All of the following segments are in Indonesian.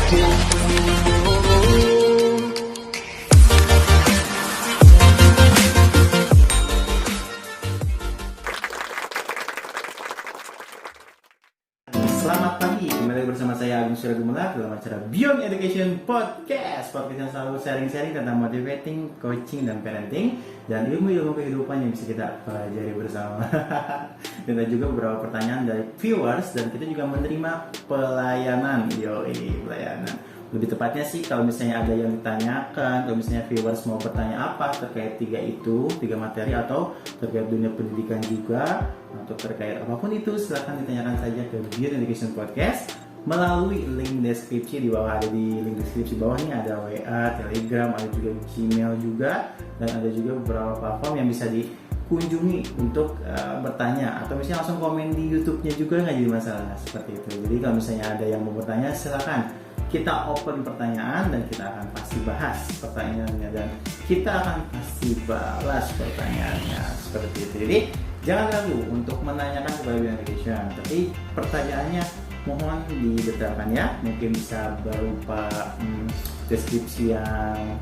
Selamat pagi, kembali bersama saya Agus Suragumala dalam acara Beyond Education Podcast. Podcast yang selalu sharing-sharing tentang motivating, coaching, dan parenting, dan ilmu-ilmu kehidupan yang bisa kita pelajari bersama. Dan ada juga beberapa pertanyaan dari viewers, dan kita juga menerima pelayanan. Pelayanan. Lebih tepatnya sih kalau misalnya ada yang ditanyakan, kalau misalnya viewers mau bertanya apa terkait tiga materi, atau terkait dunia pendidikan juga, atau terkait apapun itu, silahkan ditanyakan saja ke Beyond Education Podcast melalui link deskripsi di bawah. Ada di link deskripsi bawah ini ada WA, Telegram, ada juga Gmail juga, dan ada juga beberapa platform yang bisa dikunjungi untuk bertanya, atau misalnya langsung komen di YouTube-nya juga, nggak jadi masalah seperti itu. Jadi kalau misalnya ada yang mau bertanya, silakan. Kita open pertanyaan dan kita akan pasti bahas pertanyaannya, dan kita akan pasti balas pertanyaannya seperti itu. Jadi jangan ragu untuk menanyakan kepada Beyond Education, tapi pertanyaannya mohon didetailkan ya. Mungkin bisa berupa deskripsi yang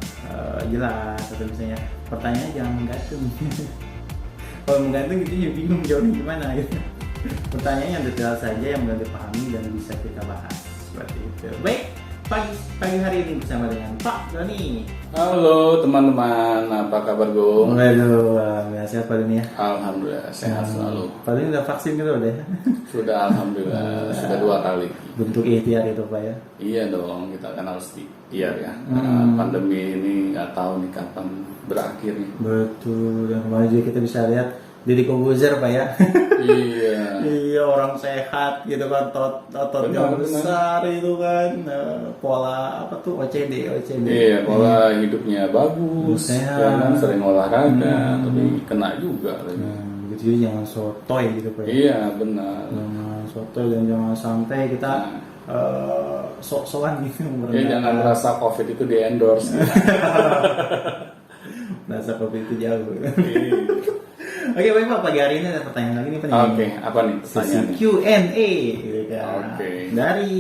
jelas, atau misalnya pertanyaan jangan menggantung. Kalau menggantung gitu ya bingung jawabnya gimana gitu. Pertanyaan yang detail saja, yang mudah dipahami dan bisa kita bahas seperti itu. Baik, pagi hari ini bersama dengan Pak Doni. Halo teman-teman, apa kabar Gung? Waduh, sehat Pak Doni ya? Alhamdulillah, sehat selalu. Pak Doni udah vaksin gitu udah? Sudah alhamdulillah, sudah 2 kali. Bentuk ikhtiar itu Pak ya? Iya dong, kita kan harus ikhtiar ya. Karena pandemi ini nggak tahu nih kapan berakhir nih. Betul, dan kemarin juga kita bisa lihat Deddy Corbuzier Pak ya? Iya. Iya, orang sehat gitu kan, ototnya besar itu kan, pola apa tuh OCD. Iya, pola hidupnya bagus, sehat, ya kan, sering olahraga, tapi kena juga. Gitu, jangan sotoy gitu Pak. Iya benar. Jangan sotoy dan jangan sampai kita sok-sokan gitu. Ya jangan merasa COVID itu di endorse. Merasa COVID itu jauh. Oke, baik Pak, pagi hari ini ada pertanyaan lagi nih Pak. Oke, apa nih pertanyaannya? Q&A gitu kan. Oke. Dari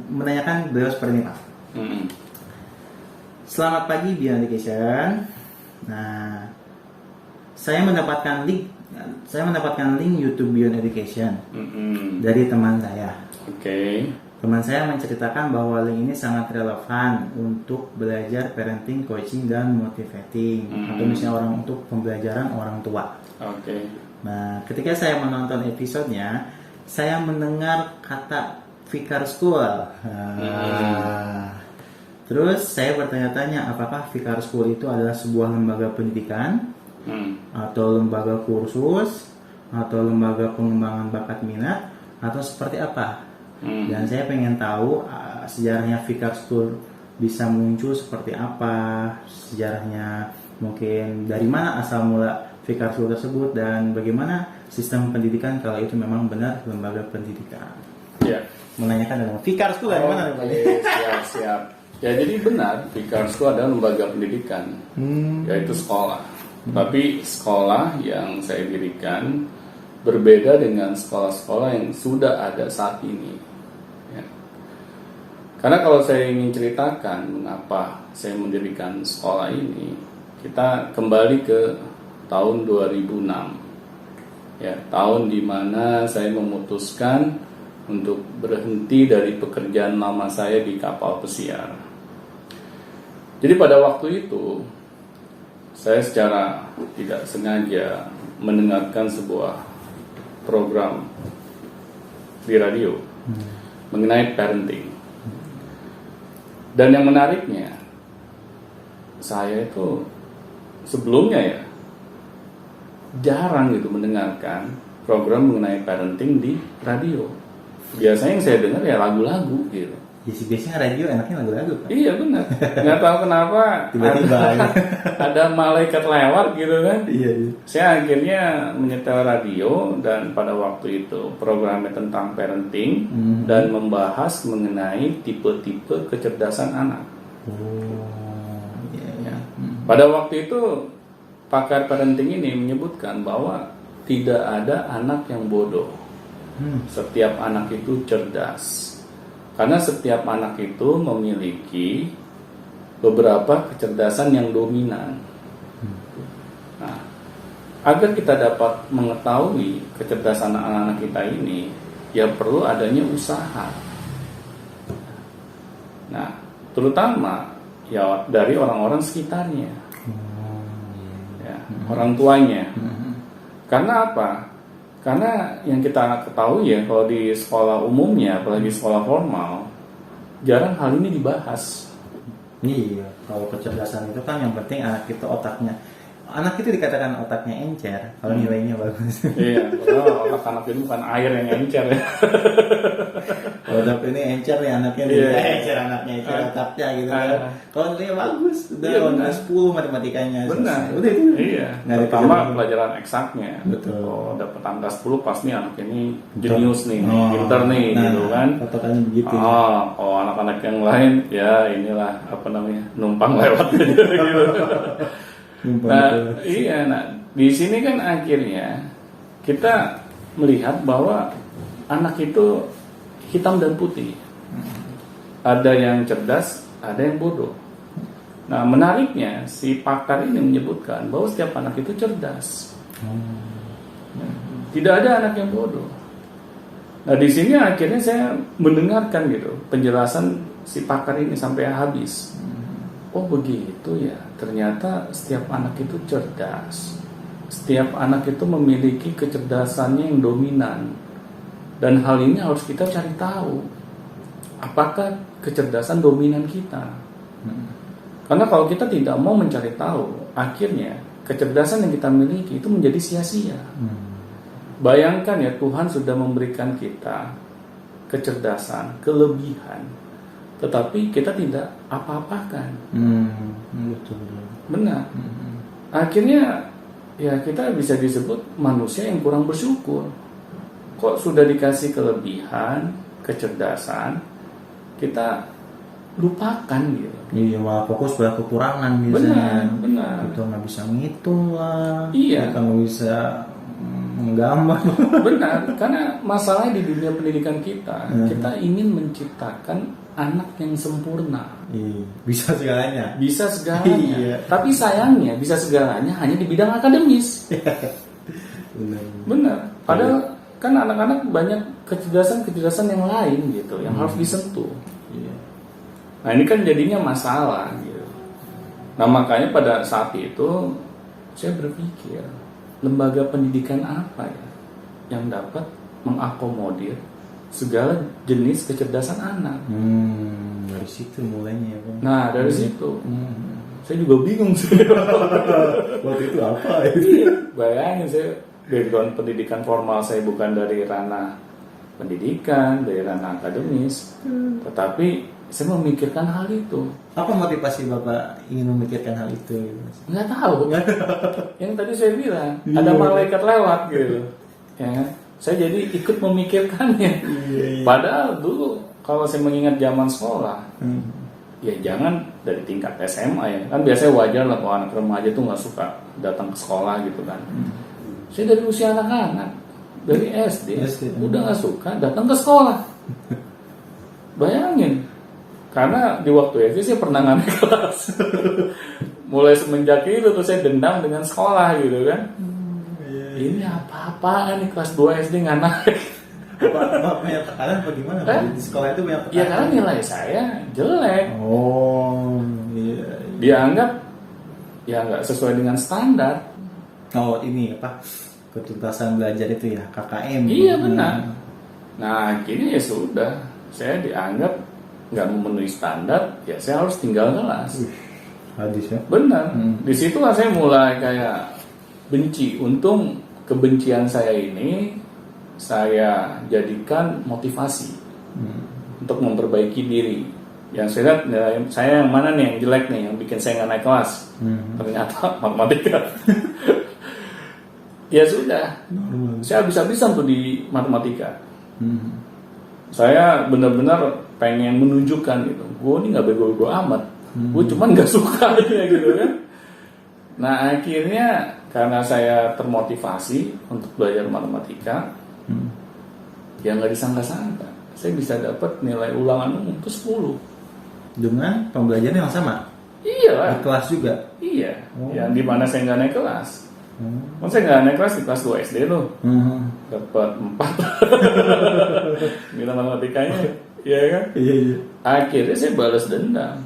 menanyakan beliau seperti ini Pak. Selamat pagi Beyond Education. Nah, saya mendapatkan link YouTube Beyond Education dari teman saya. Oke. Teman saya menceritakan bahwa link ini sangat relevan untuk belajar parenting, coaching, dan motivating, atau misalnya untuk pembelajaran orang tua. Oke. Nah, ketika saya menonton episodenya, saya mendengar kata Vicar School. Terus saya bertanya-tanya, apakah Vicar School itu adalah sebuah lembaga pendidikan, atau lembaga kursus, atau lembaga pengembangan bakat minat, atau seperti apa? Dan saya pengen tahu sejarahnya Vicar School bisa muncul seperti apa, sejarahnya mungkin dari mana asal mula Vicar School tersebut, dan bagaimana sistem pendidikan kalau itu memang benar lembaga pendidikan. Ya. Menanyakan tentang Vicar School dari mana? Siap. Ya, jadi benar Vicar School adalah lembaga pendidikan, yaitu sekolah. Tapi sekolah yang saya dirikan berbeda dengan sekolah-sekolah yang sudah ada saat ini. Ya. Karena kalau saya ingin ceritakan mengapa saya mendirikan sekolah ini, kita kembali ke tahun 2006. Ya, tahun di mana saya memutuskan untuk berhenti dari pekerjaan lama saya di kapal pesiar. Jadi pada waktu itu saya secara tidak sengaja mendengarkan sebuah program di radio mengenai parenting. Dan yang menariknya, saya itu sebelumnya ya jarang gitu mendengarkan program mengenai parenting di radio. Biasanya yang saya dengar ya lagu-lagu gitu. Ya sih, biasanya radio enaknya lagu-lagu Pak. Iya benar. Nggak tahu kenapa Tiba-tiba ada malaikat lewat gitu kan. Iya. Saya akhirnya menyetel radio, dan pada waktu itu programnya tentang parenting dan membahas mengenai tipe-tipe kecerdasan anak. Pada waktu itu pakar parenting ini menyebutkan bahwa tidak ada anak yang bodoh. Setiap anak itu cerdas. Karena setiap anak itu memiliki beberapa kecerdasan yang dominan. Nah, agar kita dapat mengetahui kecerdasan anak-anak kita ini, ya perlu adanya usaha. Nah, terutama ya dari orang-orang sekitarnya, ya, orang tuanya. Karena apa? Karena yang kita ketahui ya, kalau di sekolah umumnya, apalagi sekolah formal, jarang hal ini dibahas. Iya, kalau kecerdasan itu kan yang penting anak itu otaknya. Anak itu dikatakan otaknya encer, kalau nilainya bagus. Iya, kalau otak anak itu bukan air yang encer ya. Otak ini encer nih anaknya, nih encer anaknya, encer otaknya gitu kan. Kalau nilainya bagus, udah benar. 10 matematikanya. Benar. Udah itu. Iya. Terutama pelajaran eksaknya. Betul. Oh, dapat angka 10 pas nih anak ini jenius nih, pintar nih, gitu kan. Patokannya begitu. Oh, anak-anak yang lain ya inilah apa namanya, numpang lewat aja gitu. Nah, di sini kan akhirnya kita melihat bahwa anak itu hitam dan putih. Ada yang cerdas, ada yang bodoh. Nah, menariknya si pakar ini menyebutkan bahwa setiap anak itu cerdas. Tidak ada anak yang bodoh. Nah, di sini akhirnya saya mendengarkan gitu penjelasan si pakar ini sampai habis. Oh begitu ya, ternyata setiap anak itu cerdas. Setiap anak itu memiliki kecerdasannya yang dominan. Dan hal ini harus kita cari tahu. Apakah kecerdasan dominan kita? Karena kalau kita tidak mau mencari tahu, akhirnya kecerdasan yang kita miliki itu menjadi sia-sia. Bayangkan ya, Tuhan sudah memberikan kita kecerdasan, kelebihan, tetapi kita tidak apa-apakan. Betul. Benar. Akhirnya ya kita bisa disebut manusia yang kurang bersyukur. Kok sudah dikasih kelebihan, kecerdasan, kita lupakan gitu. Iya, malah fokus pada kekurangan biasanya. Benar. Kita nggak bisa ngitung lah. Iya. Kita nggak bisa menggambar. Benar, karena masalahnya di dunia pendidikan kita ingin menciptakan anak yang sempurna. Iya, bisa segalanya. Bisa segalanya. Iya. Tapi sayangnya bisa segalanya hanya di bidang akademis. Benar. Padahal kan anak-anak banyak kecerdasan yang lain gitu, yang harus disentuh. Iya. Nah ini kan jadinya masalah gitu. Nah makanya pada saat itu saya berpikir, lembaga pendidikan apa ya yang dapat mengakomodir segala jenis kecerdasan anak? Dari situ mulainya ya, Bang. Nah dari situ saya juga bingung sih. Waktu itu apa ya? Iya, bayangin saya background pendidikan formal saya bukan dari ranah pendidikan, dari ranah akademis, tetapi saya memikirkan hal itu. Apa motivasi Bapak ingin memikirkan hal itu? Nggak tahu. Yang tadi saya bilang ada malaikat lewat gitu. Ya, saya jadi ikut memikirkannya. Padahal dulu kalau saya mengingat zaman sekolah, ya jangan dari tingkat SMA ya. Kan biasanya wajar lah kalau anak remaja tuh nggak suka datang ke sekolah gitu kan. Saya dari usia anak-anak, dari SD. Udah nggak suka datang ke sekolah. Bayangin, karena di waktu SD saya pernah nggak naik kelas. Mulai semenjak itu tuh saya dendam dengan sekolah gitu kan. Ini apa-apaan nih kelas 2 SD nggak naik. Bapak punya tekanan apa gimana? Di sekolah itu punya tekanan? Ya karena nilai saya jelek. Oh, iya. Dianggap ya nggak sesuai dengan standar. Oh ini apa? Ketuntasan belajar itu ya, KKM. Iya benar. Nah akhirnya ya sudah, saya dianggap nggak memenuhi standar, ya saya harus tinggal kelas. Hadis ya. Benar. Di situlah saya mulai kayak benci. Untung kebencian saya ini saya jadikan motivasi untuk memperbaiki diri. Yang saya lihat saya yang mana nih yang jelek nih, yang bikin saya nggak naik kelas. Ternyata matematika. Ya sudah, saya habis-habisan tuh di matematika. Saya benar-benar pengen menunjukkan gitu, gue ini nggak bego-bego amat, gue cuman nggak suka aja gitu kan. Nah akhirnya karena saya termotivasi untuk belajar matematika, ya nggak disangka-sangka saya bisa dapat nilai ulangan umum itu 10. Dengan pembelajaran yang sama? Iya lah. Di kelas juga? Iya, Oh. yang dimana saya nggak naik kelas. Kan saya nggak naik kelas di kelas 2 SD loh, dapat 4 nilai matematikanya, ya kan? Iya, iya. Akhirnya saya balas dendam.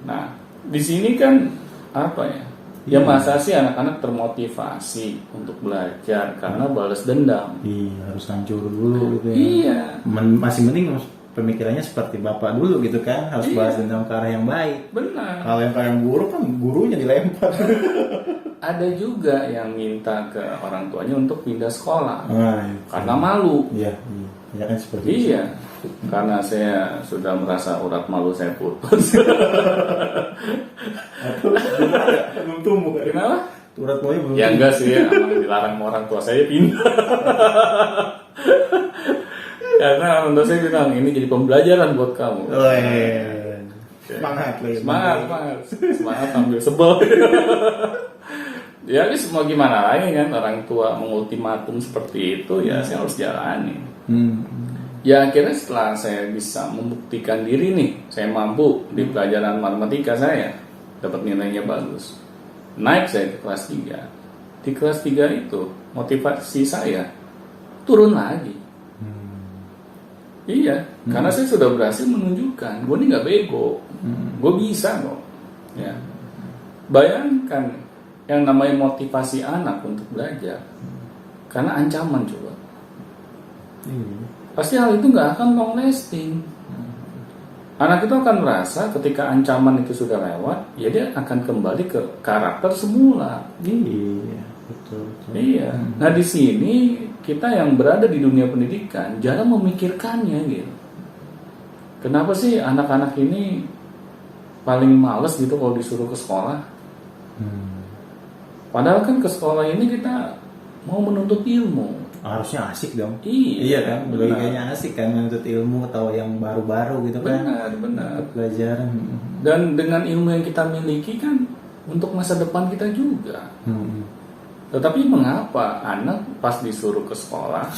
Nah, di sini kan apa ya? Ya Iya. masa sih anak-anak termotivasi untuk belajar karena balas dendam? Iya, harus hancur dulu gitu ya. Iya. Masih mending pemikirannya seperti bapak dulu gitu kan, harus Iya. balas dendam ke arah yang baik. Benar. Kalau yang kayak guru kan gurunya dilempar. Ada juga yang minta ke orang tuanya untuk pindah sekolah Nah, itu. karena malu. Iya, iya. Ya kan seperti itu. Iya, karena saya sudah merasa urat malu saya putus. Belum tumbuh kan? Kenapa? Urat mulai belum Ya tumbuh. enggak sih, emang dilarang sama orang tua saya pindah. Karena orang tua saya bilang ini jadi pembelajaran buat kamu. Oh, iya. Semangat lagi. Semangat sambil sebel. Ya ini semua gimana lagi kan, orang tua mengultimatum seperti itu ya saya harus jalani. Ya akhirnya setelah saya bisa membuktikan diri nih, saya mampu di pelajaran matematika saya dapat nilainya bagus. Naik saya ke kelas 3. Di kelas 3 itu motivasi saya turun lagi. Iya, karena saya sudah berhasil menunjukkan gue ini nggak bego, gue bisa kok. Ya, bayangkan yang namanya motivasi anak untuk belajar, karena ancaman coba. Pasti hal itu nggak akan long lasting. Anak itu akan merasa ketika ancaman itu sudah lewat, ya dia akan kembali ke karakter semula. Iya, betul. Iya. Nah di sini kita yang berada di dunia pendidikan jarang memikirkannya gitu. Kenapa sih anak-anak ini paling males gitu kalau disuruh ke sekolah? Padahal kan ke sekolah ini kita mau menuntut ilmu. Harusnya asik dong. Iya, kan, benar. logikanya asik kan menuntut ilmu atau yang baru-baru gitu kan. Benar. Pelajaran. Dan dengan ilmu yang kita miliki kan untuk masa depan kita juga. Tetapi mengapa anak pas disuruh ke sekolah,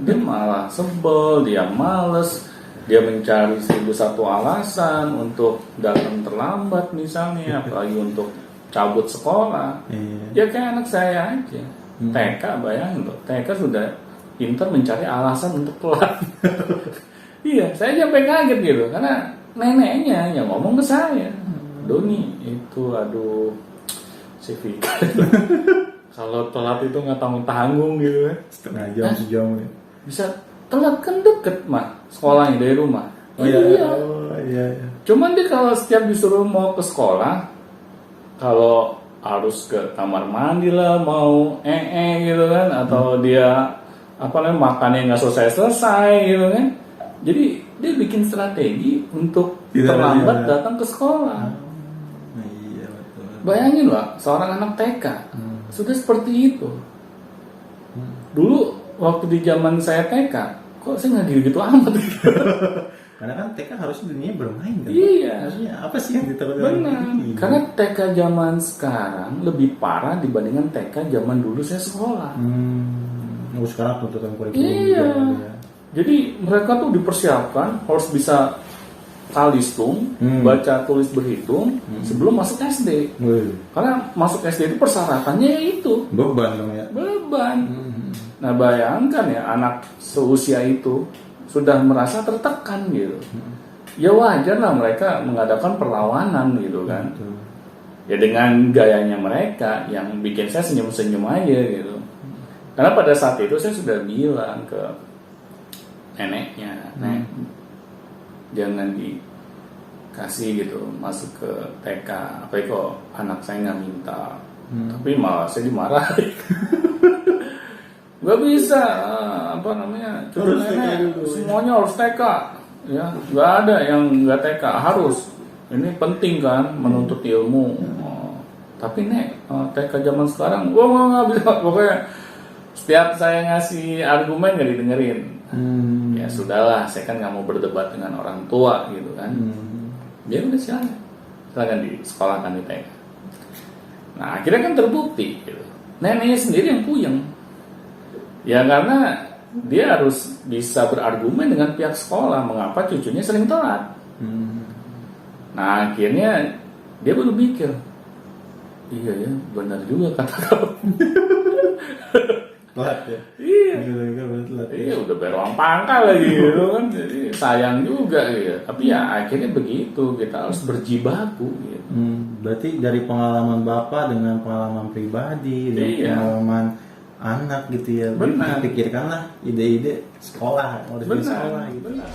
dia malah sebel, dia males, dia mencari 1001 alasan untuk datang terlambat misalnya, apalagi untuk cabut sekolah. Ya kayak anak saya aja, TK, bayangin loh, TK sudah pintar mencari alasan untuk telat. Iya, saya sampai kaget gitu, karena neneknya yang ngomong ke saya, Doni itu aduh si Vika kalau telat itu nggak tanggung gitu kan, Setengah jam, sejam ya. bisa telat kan deket mah sekolahnya dari rumah. Oh iya. Cuman dia kalau setiap disuruh mau ke sekolah, kalau harus ke kamar mandi lah, mau gitu kan, atau dia apa namanya makannya nggak selesai gitu kan, jadi dia bikin strategi untuk terlambat datang ke sekolah. Iya betul. Bayangin lah, seorang anak TK sudah seperti itu. Dulu waktu di zaman saya TK, kok saya nggak gitu amat. Karena kan TK harusnya dunia bermain kan. Iya. Harusnya apa sih yang ditakutkan? Benar. Karena TK zaman sekarang lebih parah dibandingkan TK zaman dulu saya sekolah. Sekarang tuntutan kurikulum Iya. juga ya. Jadi mereka tuh dipersiapkan harus bisa kalistung, baca tulis berhitung sebelum masuk SD. Karena masuk SD itu persyaratannya ya itu Beban dong ya. beban. Nah bayangkan ya anak seusia itu sudah merasa tertekan gitu. Ya wajar lah mereka mengadakan perlawanan gitu kan. Betul. Ya dengan gayanya mereka yang bikin saya senyum-senyum aja gitu. Karena pada saat itu saya sudah bilang ke neneknya, Nek, jangan dikasih gitu masuk ke TK. Apalagi kok anak saya nggak minta. Tapi malah saya dimarahi. Gak bisa, apa namanya, cucu Harus nenek TK dulu, semuanya harus TK. Ya, nggak ada yang nggak TK, harus. Ini penting kan, menuntut ilmu. Tapi Nek, TK zaman sekarang, gua nggak bisa. Pokoknya setiap saya ngasih argumen nggak didengerin. Ya sudahlah, saya kan nggak mau berdebat dengan orang tua gitu kan. Dia udah silakan disekolahkan di TK. Nah akhirnya kan terbukti gitu. Neneknya sendiri yang puyeng. Ya karena dia harus bisa berargumen dengan pihak sekolah mengapa cucunya sering telat. Nah akhirnya dia baru mikir, iya ya benar juga kata kamu. Telat ya. Iya. Telat. Iya udah bayar uang pangkal lagi gitu kan. Jadi sayang juga gitu. Tapi ya akhirnya begitu, kita harus berjibaku gitu. Berarti dari pengalaman Bapak dengan pengalaman pribadi, dan Iya. pengalaman anak gitu ya. Benar. Pikirkanlah ide-ide sekolah, harus di sekolah gitu. Benar.